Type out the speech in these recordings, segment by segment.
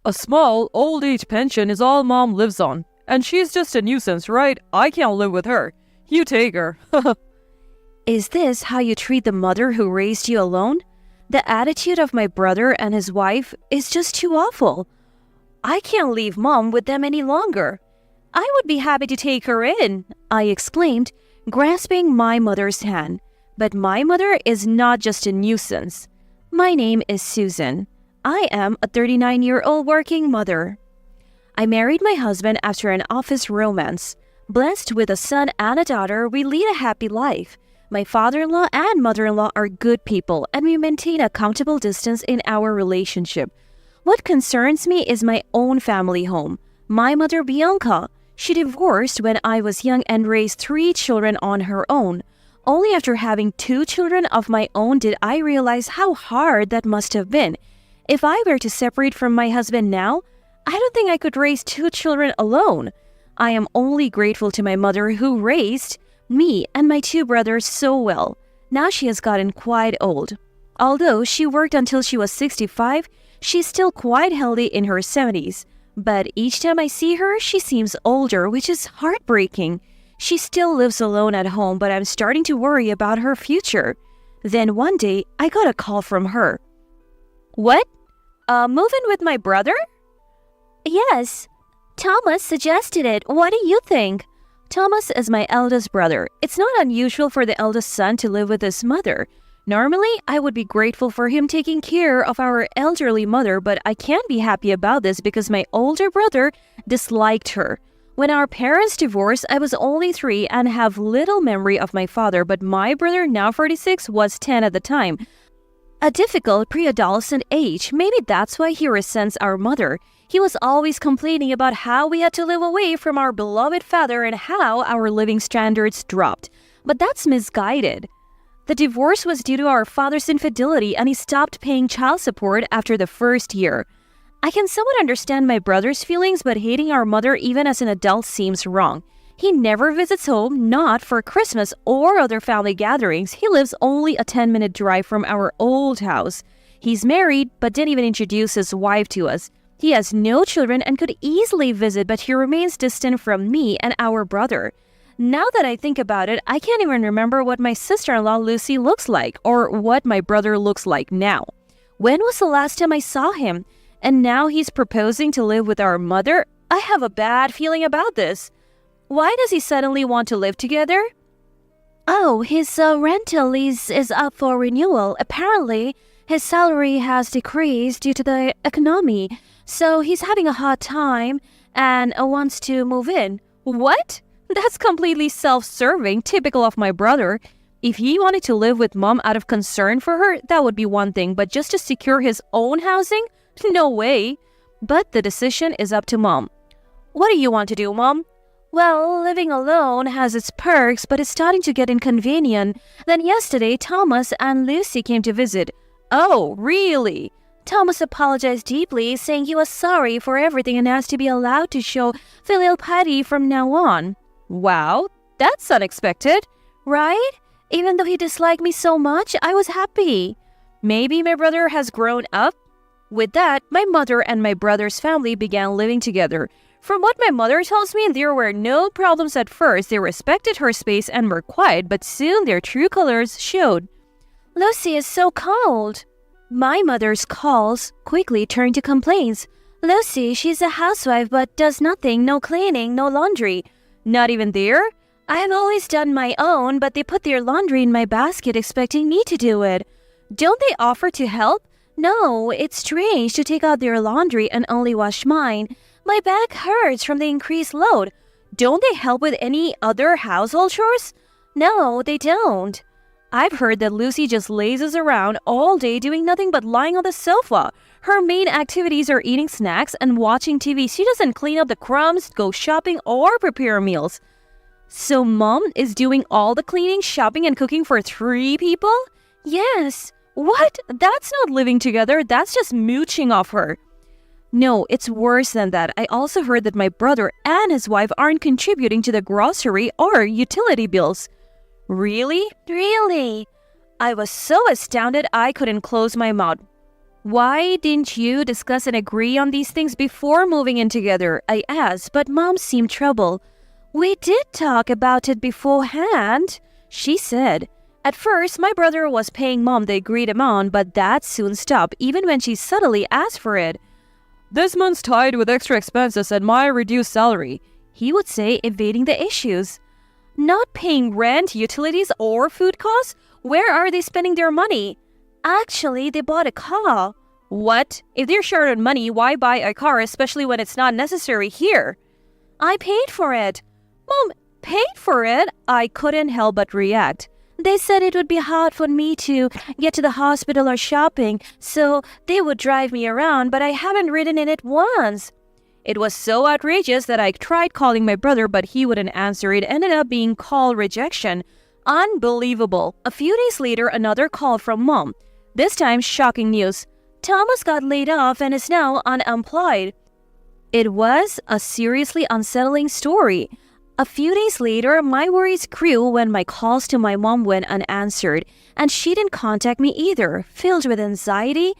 A small old age pension is all Mom lives on. And she's just a nuisance, right? I can't live with her. You take her. Is this how you treat the mother who raised you alone? The attitude of my brother and his wife is just too awful. I can't leave Mom with them any longer. I would be happy to take her in, I exclaimed, grasping my mother's hand. But my mother is not just a nuisance. My name is Susan. I am a 39-year-old working mother. I married my husband after an office romance. Blessed with a son and a daughter, we lead a happy life. My father-in-law and mother-in-law are good people, and we maintain a comfortable distance in our relationship. What concerns me is my own family home. My mother, Bianca, she divorced when I was young and raised 3 children on her own. Only after having 2 children of my own did I realize how hard that must have been. If I were to separate from my husband now, I don't think I could raise 2 children alone. I am only grateful to my mother who raised me and my 2 brothers so well. Now she has gotten quite old. Although she worked until she was 65, she's still quite healthy in her 70s. But each time I see her, she seems older, which is heartbreaking. She still lives alone at home, but I'm starting to worry about her future. Then one day, I got a call from her. What? Move in with my brother? Yes. Thomas suggested it. What do you think? Thomas is my eldest brother. It's not unusual for the eldest son to live with his mother. Normally, I would be grateful for him taking care of our elderly mother, but I can't be happy about this because my older brother disliked her. When our parents divorced, I was only 3 and have little memory of my father, but my brother, now 46, was 10 at the time. A difficult pre-adolescent age. Maybe that's why he resents our mother. He was always complaining about how we had to live away from our beloved father and how our living standards dropped. But that's misguided. The divorce was due to our father's infidelity, and he stopped paying child support after the first year. I can somewhat understand my brother's feelings, but hating our mother even as an adult seems wrong. He never visits home, not for Christmas or other family gatherings. He lives only a 10-minute drive from our old house. He's married, but didn't even introduce his wife to us. He has no children and could easily visit, but he remains distant from me and our brother. Now that I think about it, I can't even remember what my sister-in-law Lucy looks like or what my brother looks like now. When was the last time I saw him? And now he's proposing to live with our mother? I have a bad feeling about this. Why does he suddenly want to live together? Oh, his rental lease is up for renewal. Apparently, his salary has decreased due to the economy, so he's having a hard time and wants to move in. What? That's completely self-serving, typical of my brother. If he wanted to live with Mom out of concern for her, that would be one thing, but just to secure his own housing? No way. But the decision is up to Mom. What do you want to do, Mom? Well, living alone has its perks, but it's starting to get inconvenient. Then yesterday, Thomas and Lucy came to visit. Oh, really? Thomas apologized deeply, saying he was sorry for everything and asked to be allowed to show filial piety from now on. Wow, that's unexpected, right? Even though he disliked me so much, I was happy. Maybe my brother has grown up? With that, my mother and my brother's family began living together. From what my mother tells me, there were no problems at first. They respected her space and were quiet, but soon their true colors showed. Lucy is so cold. My mother's calls quickly turned to complaints. Lucy, she's a housewife but does nothing, no cleaning, no laundry. Not even there? I have always done my own, but they put their laundry in my basket expecting me to do it. Don't they offer to help? No, it's strange to take out their laundry and only wash mine. My back hurts from the increased load. Don't they help with any other household chores? No, they don't. I've heard that Lucy just lazes around all day doing nothing but lying on the sofa. Her main activities are eating snacks and watching TV. She doesn't clean up the crumbs, go shopping, or prepare meals. So Mom is doing all the cleaning, shopping, and cooking for 3 people? Yes. What? That's not living together. That's just mooching off her. No, it's worse than that. I also heard that my brother and his wife aren't contributing to the grocery or utility bills. Really? Really? I was so astounded I couldn't close my mouth. Why didn't you discuss and agree on these things before moving in together? I asked, but Mom seemed troubled. We did talk about it beforehand, she said. At first, my brother was paying Mom the agreed amount, but that soon stopped, even when she subtly asked for it. This month's tied with extra expenses and my reduced salary, he would say, evading the issues. Not paying rent, utilities, or food costs? Where are they spending their money? Actually, they bought a car. What? If they're short on money, why buy a car, especially when it's not necessary here? I paid for it. Mom, paid for it? I couldn't help but react. They said it would be hard for me to get to the hospital or shopping, so they would drive me around, but I haven't ridden in it once. It was so outrageous that I tried calling my brother, but he wouldn't answer. It ended up being call rejection. Unbelievable. A few days later, another call from Mom. This time, shocking news. Thomas got laid off and is now unemployed. It was a seriously unsettling story. A few days later, my worries grew when my calls to my mom went unanswered, and she didn't contact me either. Filled with anxiety,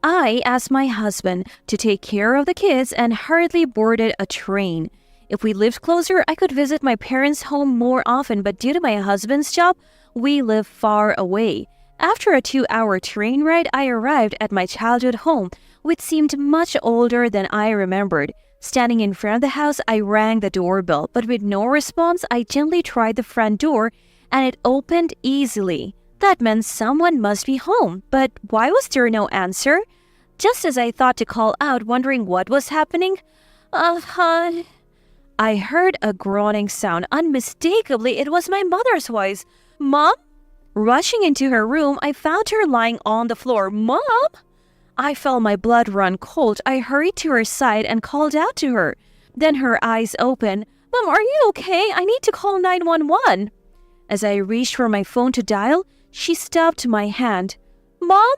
I asked my husband to take care of the kids and hurriedly boarded a train. If we lived closer, I could visit my parents' home more often, but due to my husband's job, we live far away. After a 2-hour train ride, I arrived at my childhood home, which seemed much older than I remembered. Standing in front of the house, I rang the doorbell, but with no response, I gently tried the front door, and it opened easily. That meant someone must be home, but why was there no answer? Just as I thought to call out, wondering what was happening, I heard a groaning sound. Unmistakably, it was my mother's voice. Mom? Rushing into her room, I found her lying on the floor. Mom? I felt my blood run cold. I hurried to her side and called out to her. Then her eyes opened. Mom, are you okay? I need to call 911. As I reached for my phone to dial, she stopped my hand. Mom?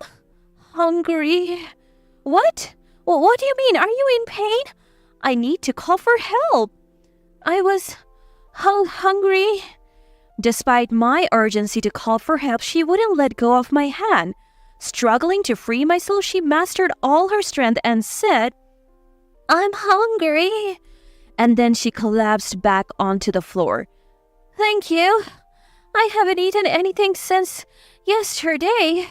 Hungry. What? Well, what do you mean? Are you in pain? I need to call for help. I was hungry. Despite my urgency to call for help, she wouldn't let go of my hand. Struggling to free myself, she mastered all her strength and said, I'm hungry. And then she collapsed back onto the floor. Thank you. I haven't eaten anything since yesterday.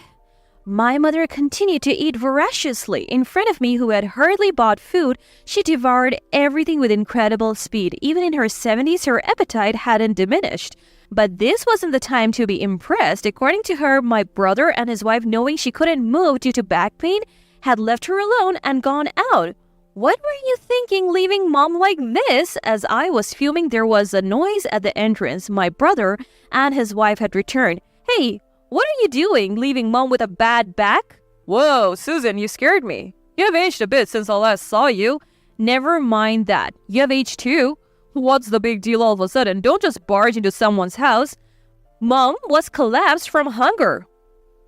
My mother continued to eat voraciously. In front of me, who had hurriedly bought food, she devoured everything with incredible speed. Even in her 70s, her appetite hadn't diminished. But this wasn't the time to be impressed. According to her, my brother and his wife, knowing she couldn't move due to back pain, had left her alone and gone out. What were you thinking leaving Mom like this? As I was fuming, there was a noise at the entrance. My brother and his wife had returned. Hey, what are you doing, leaving Mom with a bad back? Whoa, Susan, you scared me. You have aged a bit since I last saw you. Never mind that. You have aged too. What's the big deal all of a sudden? Don't just barge into someone's house. Mom was collapsed from hunger.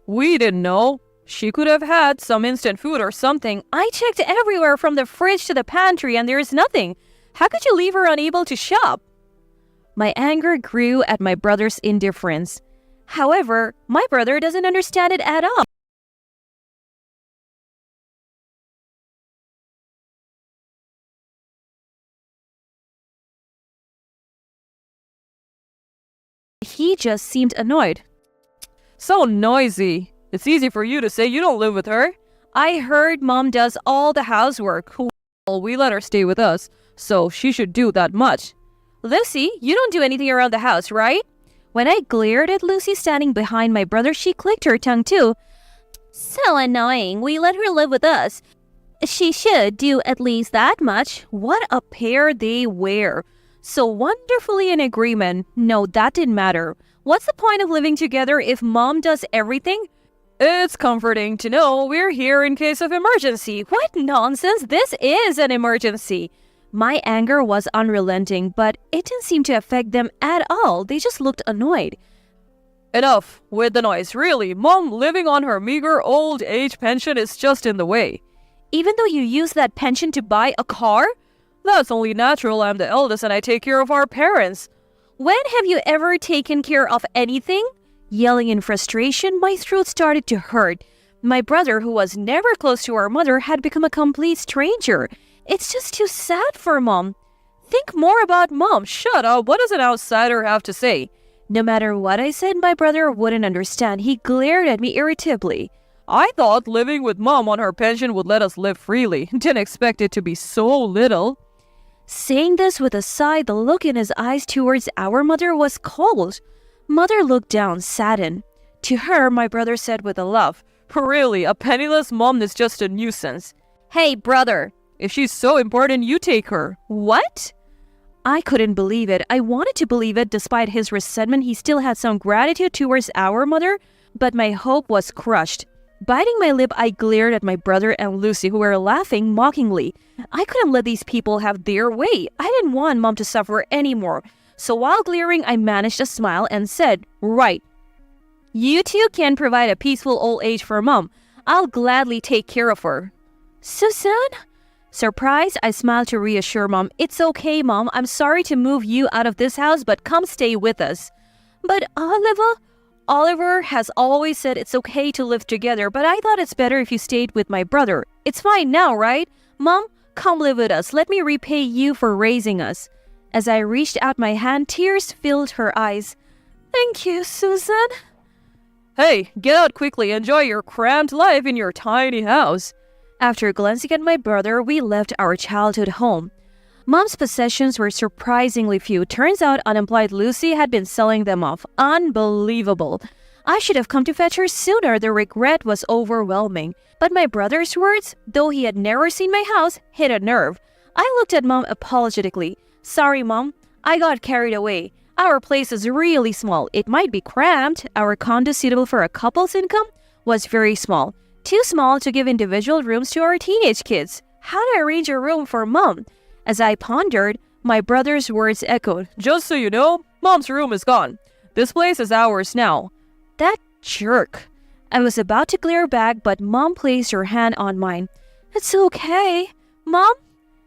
We didn't know. She could have had some instant food or something. I checked everywhere from the fridge to the pantry and there's nothing. How could you leave her unable to shop? My anger grew at my brother's indifference. However, my brother doesn't understand it at all. He just seemed annoyed. So noisy. It's easy for you to say you don't live with her. I heard Mom does all the housework. Well, we let her stay with us, so she should do that much. Lucy, you don't do anything around the house, right? When I glared at Lucy standing behind my brother, she clicked her tongue too. So annoying. We let her live with us. She should do at least that much. What a pair they were. So wonderfully in agreement. No, that didn't matter. What's the point of living together if Mom does everything? It's comforting to know we're here in case of emergency. What nonsense! This is an emergency. My anger was unrelenting, but it didn't seem to affect them at all. They just looked annoyed. Enough with the noise. Really, Mom living on her meager old age pension is just in the way. Even though you use that pension to buy a car? That's only natural. I'm the eldest and I take care of our parents. When have you ever taken care of anything? Yelling in frustration, my throat started to hurt. My brother, who was never close to our mother, had become a complete stranger. It's just too sad for Mom. Think more about Mom. Shut up. What does an outsider have to say? No matter what I said, my brother wouldn't understand. He glared at me irritably. I thought living with Mom on her pension would let us live freely. Didn't expect it to be so little. Saying this with a sigh, the look in his eyes towards our mother was cold. Mother looked down, saddened. To her, my brother said with a laugh, Really, a penniless mom is just a nuisance. Hey, brother. If she's so important, you take her. What? I couldn't believe it. I wanted to believe it. Despite his resentment, he still had some gratitude towards our mother, but my hope was crushed. Biting my lip, I glared at my brother and Lucy, who were laughing mockingly. I couldn't let these people have their way. I didn't want Mom to suffer anymore. So while glaring, I managed a smile and said, Right. You two can provide a peaceful old age for Mom. I'll gladly take care of her. Susan? Surprised, I smiled to reassure Mom. It's okay, Mom. I'm sorry to move you out of this house, but come stay with us. But Oliver has always said it's okay to live together, but I thought it's better if you stayed with my brother. It's fine now, right? Mom, come live with us. Let me repay you for raising us. As I reached out my hand, tears filled her eyes. Thank you, Susan. Hey, get out quickly. Enjoy your cramped life in your tiny house. After glancing at my brother, we left our childhood home. Mom's possessions were surprisingly few. Turns out unemployed Lucy had been selling them off. Unbelievable. I should have come to fetch her sooner. The regret was overwhelming. But my brother's words, though he had never seen my house, hit a nerve. I looked at Mom apologetically. Sorry, Mom. I got carried away. Our place is really small. It might be cramped. Our condo suitable for a couple's income was very small. Too small to give individual rooms to our teenage kids. How do I arrange a room for Mom? As I pondered, my brother's words echoed. Just so you know, Mom's room is gone. This place is ours now. That jerk. I was about to glare back, but Mom placed her hand on mine. It's okay. Mom?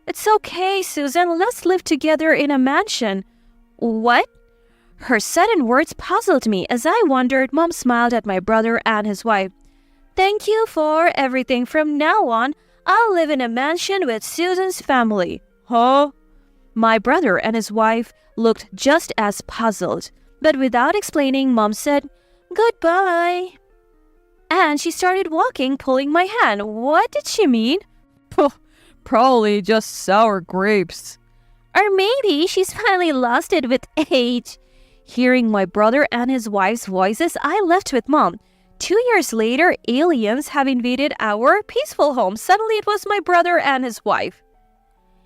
It's okay, Susan. Let's live together in a mansion. What? Her sudden words puzzled me. As I wondered, Mom smiled at my brother and his wife. Thank you for everything. From now on, I'll live in a mansion with Susan's family. Huh? My brother and his wife looked just as puzzled. But without explaining, Mom said, Goodbye. And she started walking, pulling my hand. What did she mean? Probably just sour grapes. Or maybe she's finally lost it with age. Hearing my brother and his wife's voices, I left with Mom. 2 years later, aliens have invaded our peaceful home. Suddenly, it was my brother and his wife.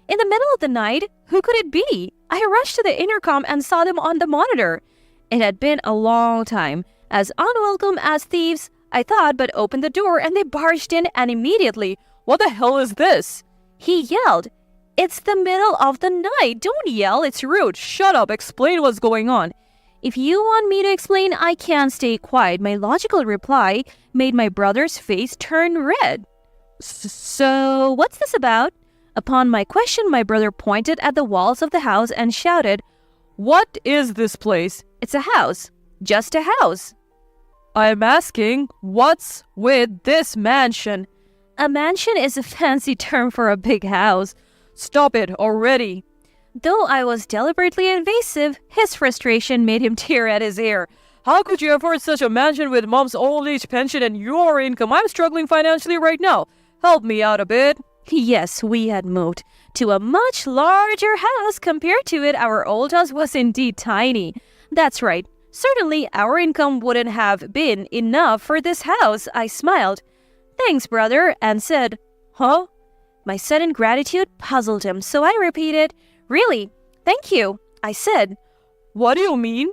In the middle of the night, who could it be? I rushed to the intercom and saw them on the monitor. It had been a long time. As unwelcome as thieves, I thought, but opened the door and they barged in and immediately, What the hell is this? He yelled, It's the middle of the night. Don't yell. It's rude. Shut up. Explain what's going on. If you want me to explain, I can't stay quiet. My logical reply made my brother's face turn red. So, what's this about? Upon my question, my brother pointed at the walls of the house and shouted, What is this place? It's a house. Just a house. I'm asking, what's with this mansion? A mansion is a fancy term for a big house. Stop it already. Though I was deliberately invasive, his frustration made him tear at his ear. How could you afford such a mansion with Mom's old age pension and your income? I'm struggling financially right now. Help me out a bit. Yes, we had moved to a much larger house. Compared to it, our old house was indeed tiny. That's right. Certainly, our income wouldn't have been enough for this house. I smiled. Thanks, brother, and said, Huh? My sudden gratitude puzzled him, so I repeated, Really? Thank you, I said. What do you mean?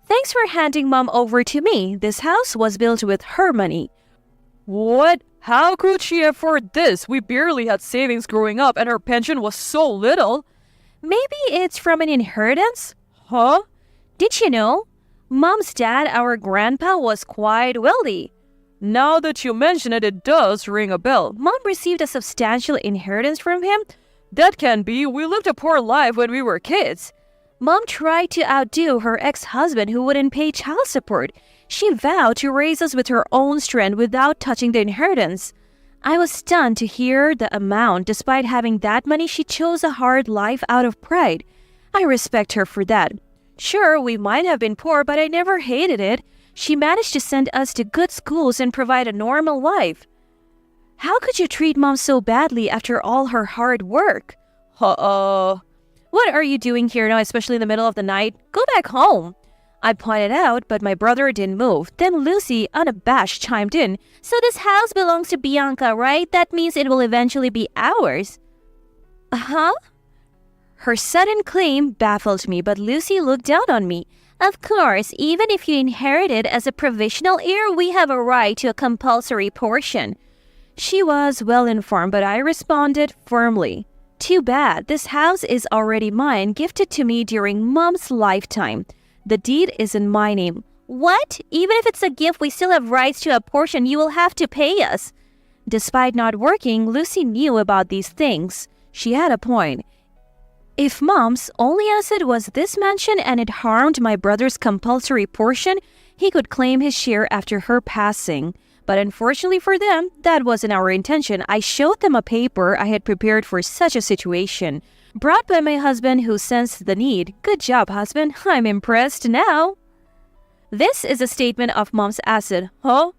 Thanks for handing Mom over to me. This house was built with her money. What? How could she afford this? We barely had savings growing up and her pension was so little. Maybe it's from an inheritance? Huh? Did you know? Mom's dad, our grandpa, was quite wealthy. Now that you mention it, it does ring a bell. Mom received a substantial inheritance from him. That can be. We lived a poor life when we were kids. Mom tried to outdo her ex-husband who wouldn't pay child support. She vowed to raise us with her own strength without touching the inheritance. I was stunned to hear the amount. Despite having that money, she chose a hard life out of pride. I respect her for that. Sure, we might have been poor, but I never hated it. She managed to send us to good schools and provide a normal life. How could you treat Mom so badly after all her hard work? What are you doing here now, especially in the middle of the night? Go back home. I pointed out, but my brother didn't move. Then Lucy, unabashed, chimed in. So this house belongs to Bianca, right? That means it will eventually be ours. Huh? Her sudden claim baffled me, but Lucy looked down on me. Of course, even if you inherit it as a provisional heir, we have a right to a compulsory portion. She was well informed, but I responded firmly. Too bad, this house is already mine, gifted to me during Mom's lifetime. The deed is in my name. What? Even if it's a gift, we still have rights to a portion. You will have to pay us. Despite not working, Lucy knew about these things. She had a point. If Mom's only asset was this mansion and it harmed my brother's compulsory portion, he could claim his share after her passing. But unfortunately for them, that wasn't our intention. I showed them a paper I had prepared for such a situation, brought by my husband who sensed the need. Good job, husband. I'm impressed now. This is a statement of Mom's asset. Huh?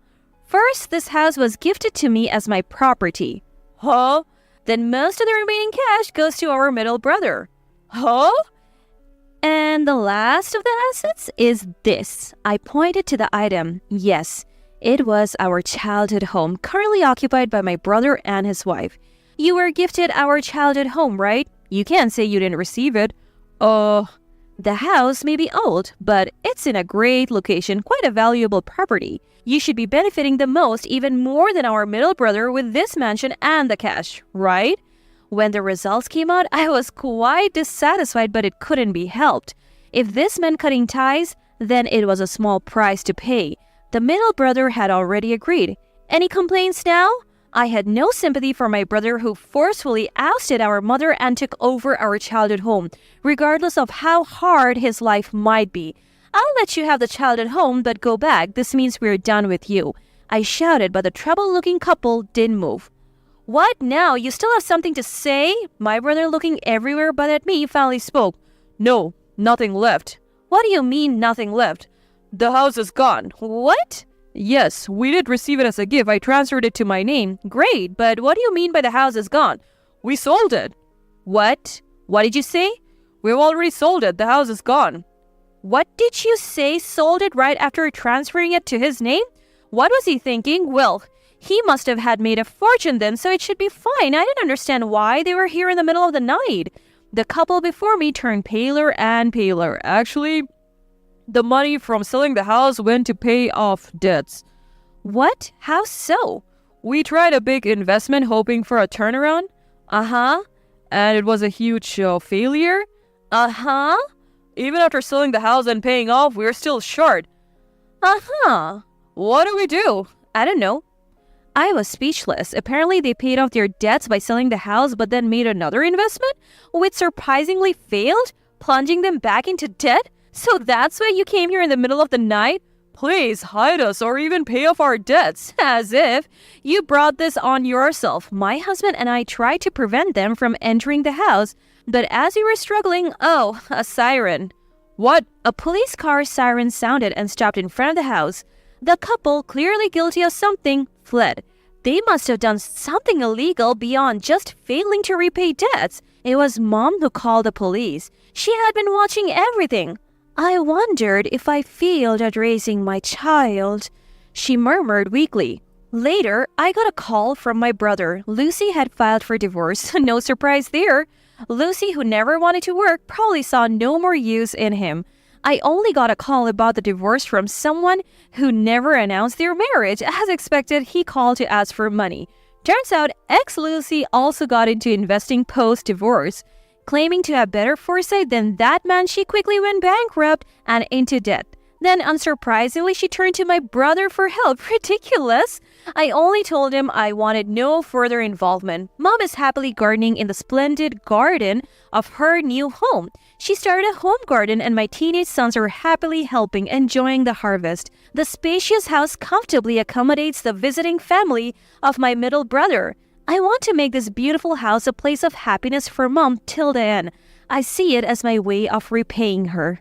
First, this house was gifted to me as my property. Huh? Then most of the remaining cash goes to our middle brother. Huh? And the last of the assets is this. I pointed to the item. Yes, it was our childhood home, currently occupied by my brother and his wife. You were gifted our childhood home, right? You can't say you didn't receive it. The house may be old, but it's in a great location, quite a valuable property. You should be benefiting the most, even more than our middle brother, with this mansion and the cash, right? When the results came out, I was quite dissatisfied, but it couldn't be helped. If this meant cutting ties, then it was a small price to pay. The middle brother had already agreed. Any complaints now? I had no sympathy for my brother who forcefully ousted our mother and took over our childhood home, regardless of how hard his life might be. I'll let you have the childhood home, but go back. This means we're done with you. I shouted, but the troubled-looking couple didn't move. What now? You still have something to say? My brother, looking everywhere but at me, finally spoke. No, nothing left. What do you mean, nothing left? The house is gone. What? Yes, we did receive it as a gift. I transferred it to my name. Great, but what do you mean by the house is gone? We sold it. What? What did you say? We've already sold it. The house is gone. What did you say? Sold it right after transferring it to his name? What was he thinking? Well, he must have had made a fortune then, so it should be fine. I didn't understand why they were here in the middle of the night. The couple before me turned paler and paler. Actually, the money from selling the house went to pay off debts. What? How so? We tried a big investment hoping for a turnaround. Uh-huh. And it was a huge failure. Uh-huh. Even after selling the house and paying off, we're still short. Uh-huh. What do we do? I don't know. I was speechless. Apparently, they paid off their debts by selling the house, but then made another investment, which surprisingly failed, plunging them back into debt. So that's why you came here in the middle of the night? Please hide us or even pay off our debts. As if you brought this on yourself. My husband and I tried to prevent them from entering the house, but as we were struggling, a siren. What? A police car siren sounded and stopped in front of the house. The couple, clearly guilty of something, fled. They must have done something illegal beyond just failing to repay debts. It was Mom who called the police. She had been watching everything. I wondered if I failed at raising my child, she murmured weakly. Later, I got a call from my brother. Lucy had filed for divorce. No surprise there. Lucy, who never wanted to work, probably saw no more use in him. I only got a call about the divorce from someone who never announced their marriage. As expected, he called to ask for money. Turns out, ex-Lucy also got into investing post-divorce. Claiming to have better foresight than that man, she quickly went bankrupt and into debt. Then, unsurprisingly, she turned to my brother for help. Ridiculous! I only told him I wanted no further involvement. Mom is happily gardening in the splendid garden of her new home. She started a home garden and my teenage sons are happily helping, enjoying the harvest. The spacious house comfortably accommodates the visiting family of my middle brother. I want to make this beautiful house a place of happiness for Mom till the end. I see it as my way of repaying her.